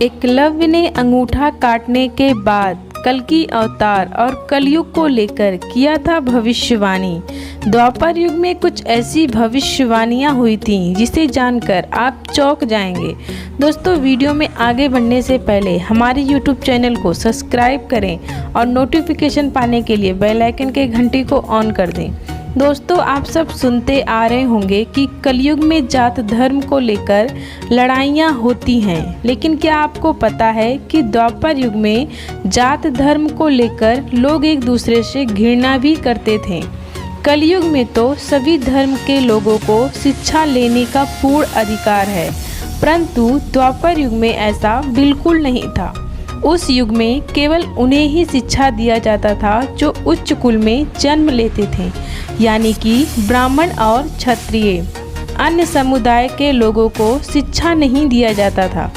एकलव्य ने अंगूठा काटने के बाद कल्कि अवतार और कलयुग को लेकर किया था भविष्यवाणी। द्वापर युग में कुछ ऐसी भविष्यवाणियाँ हुई थीं जिसे जानकर आप चौंक जाएंगे। दोस्तों, वीडियो में आगे बढ़ने से पहले हमारे YouTube चैनल को सब्सक्राइब करें और नोटिफिकेशन पाने के लिए बेल आइकन के घंटी को ऑन कर दें। दोस्तों, आप सब सुनते आ रहे होंगे कि कलयुग में जात धर्म को लेकर लड़ाइयाँ होती हैं, लेकिन क्या आपको पता है कि द्वापर युग में जात धर्म को लेकर लोग एक दूसरे से घृणा भी करते थे। कलयुग में तो सभी धर्म के लोगों को शिक्षा लेने का पूर्ण अधिकार है, परंतु द्वापर युग में ऐसा बिल्कुल नहीं था। उस युग में केवल उन्हें ही शिक्षा दिया जाता था जो उच्च कुल में जन्म लेते थे, यानी कि ब्राह्मण और क्षत्रिय। अन्य समुदाय के लोगों को शिक्षा नहीं दिया जाता था।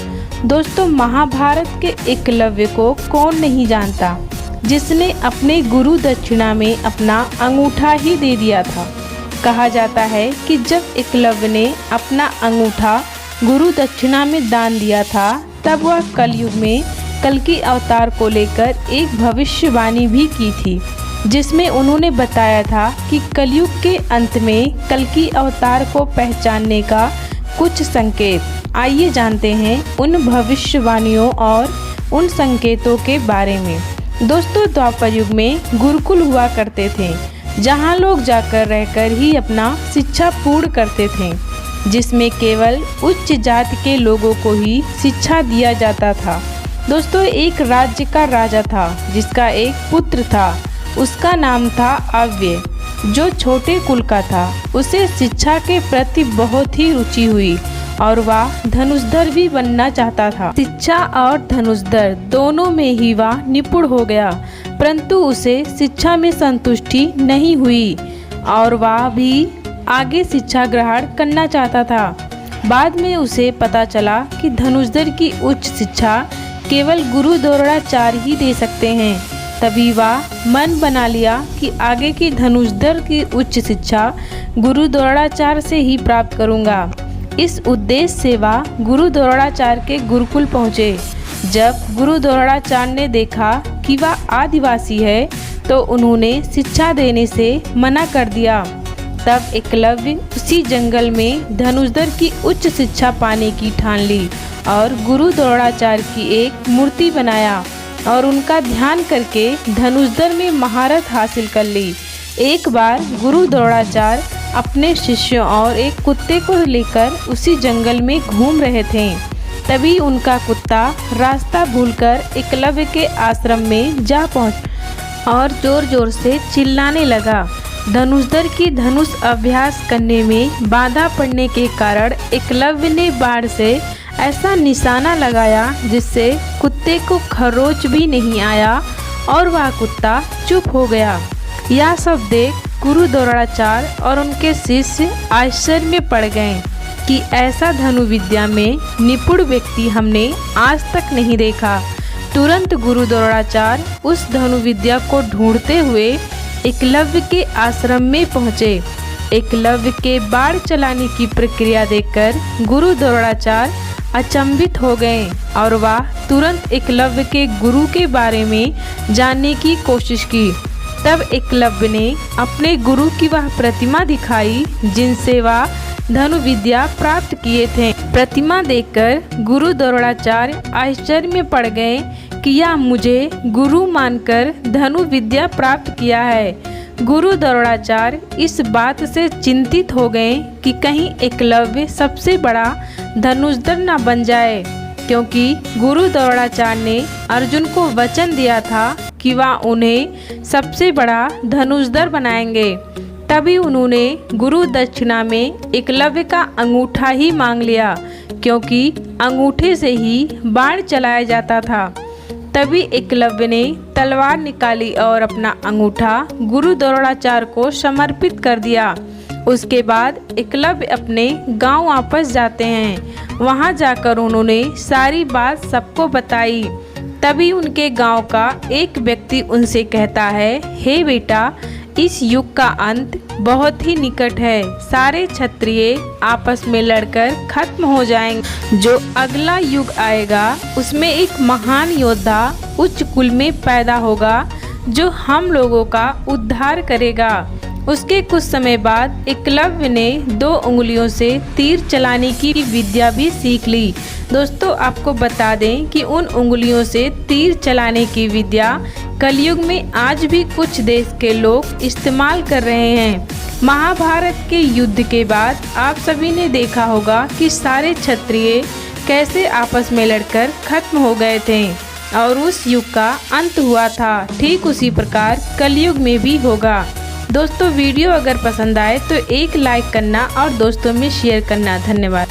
दोस्तों, महाभारत के एकलव्य को कौन नहीं जानता, जिसने अपने गुरु दक्षिणा में अपना अंगूठा ही दे दिया था। कहा जाता है कि जब एकलव्य ने अपना अंगूठा गुरु दक्षिणा में दान दिया था, तब वह कलयुग में कल्कि अवतार को लेकर एक भविष्यवाणी भी की थी, जिसमें उन्होंने बताया था कि कलयुग के अंत में कल्कि अवतार को पहचानने का कुछ संकेत। आइए जानते हैं उन भविष्यवाणियों और उन संकेतों के बारे में। दोस्तों, द्वापर युग में गुरुकुल हुआ करते थे, जहां लोग जाकर रहकर ही अपना शिक्षा पूर्ण करते थे, जिसमें केवल उच्च जाति के लोगों को ही शिक्षा दिया जाता था। दोस्तों, एक राज्य का राजा था जिसका एक पुत्र था। उसका नाम था अव्यय, जो छोटे कुल का था। उसे शिक्षा के प्रति बहुत ही रुचि हुई और वह धनुषधर भी बनना चाहता था। शिक्षा और धनुषधर दोनों में ही वह निपुण हो गया, परंतु उसे शिक्षा में संतुष्टि नहीं हुई और वह भी आगे शिक्षा ग्रहण करना चाहता था। बाद में उसे पता चला कि धनुषधर की उच्च शिक्षा केवल गुरु द्रोणाचार्य ही दे सकते हैं। तभी वह मन बना लिया कि आगे की धनुषधर की उच्च शिक्षा गुरु द्रोणाचार्य से ही प्राप्त करूंगा। इस उद्देश्य से वह गुरु द्रोणाचार्य के गुरुकुल पहुँचे। जब गुरु द्रोणाचार्य ने देखा कि वह आदिवासी है, तो उन्होंने शिक्षा देने से मना कर दिया। तब एकलव्य उसी जंगल में धनुषधर की उच्च शिक्षा पाने की ठान ली और गुरु द्रोणाचार्य की एक मूर्ति बनाया और उनका ध्यान करके धनुषधर में महारत हासिल कर ली। एक बार गुरु द्रोणाचार्य अपने शिष्यों और एक कुत्ते को लेकर उसी जंगल में घूम रहे थे। तभी उनका कुत्ता रास्ता भूलकर एकलव्य के आश्रम में जा पहुंचा और जोर जोर से चिल्लाने लगा। धनुषधर की धनुष अभ्यास करने में बाधा पड़ने के कारण एकलव्य ने बाण से ऐसा निशाना लगाया जिससे कुत्ते को खरोच भी नहीं आया और वह कुत्ता चुप हो गया। यह सब देख गुरु द्रोणाचार्य और उनके शिष्य आश्चर्य में पड़ गए कि ऐसा धनुर्विद्या में निपुण व्यक्ति हमने आज तक नहीं देखा। तुरंत गुरु द्रोणाचार्य उस धनुर्विद्या को ढूंढते हुए एकलव्य के आश्रम में पहुँचे। एकलव्य के बाण चलाने की प्रक्रिया देखकर गुरु द्रोणाचार्य अचंभित हो गए और वह तुरंत एकलव्य के गुरु के बारे में जानने की कोशिश की। तब एकलव्य ने अपने गुरु की वह प्रतिमा दिखाई जिनसे वह धनुर्विद्या प्राप्त किए थे। प्रतिमा देखकर गुरु द्रोणाचार्य आश्चर्य में पड़ गए कि यह मुझे गुरु मानकर धनुर्विद्या प्राप्त किया है। गुरु द्रोणाचार्य इस बात से चिंतित हो गए कि कहीं एकलव्य सबसे बड़ा धनुषधर न बन जाए, क्योंकि गुरु द्रोणाचार्य ने अर्जुन को वचन दिया था कि वह उन्हें सबसे बड़ा धनुषधर बनाएंगे। तभी उन्होंने गुरु दक्षिणा में एकलव्य का अंगूठा ही मांग लिया, क्योंकि अंगूठे से ही बाण चलाया जाता था। तभी एकलव्य ने तलवार निकाली और अपना अंगूठा गुरु द्रोणाचार्य को समर्पित कर दिया। उसके बाद एकलव्य अपने गांव वापस जाते हैं। वहां जाकर उन्होंने सारी बात सबको बताई। तभी उनके गांव का एक व्यक्ति उनसे कहता है, हे बेटा, इस युग का अंत बहुत ही निकट है। सारे क्षत्रिय आपस में लड़कर खत्म हो जाएंगे। जो अगला युग आएगा उसमें एक महान योद्धा उच्च कुल में पैदा होगा जो हम लोगों का उद्धार करेगा। उसके कुछ समय बाद एकलव्य ने 2 उंगलियों से तीर चलाने की विद्या भी सीख ली। दोस्तों आपको बता दें कि उन उंगलियों से तीर चलाने की विद्या कलयुग में आज भी कुछ देश के लोग इस्तेमाल कर रहे हैं। महाभारत के युद्ध के बाद आप सभी ने देखा होगा कि सारे क्षत्रिय कैसे आपस में लड़कर खत्म हो गए थे और उस युग का अंत हुआ था। ठीक उसी प्रकार कलयुग में भी होगा। दोस्तों वीडियो अगर पसंद आए तो एक लाइक करना और दोस्तों में शेयर करना। धन्यवाद।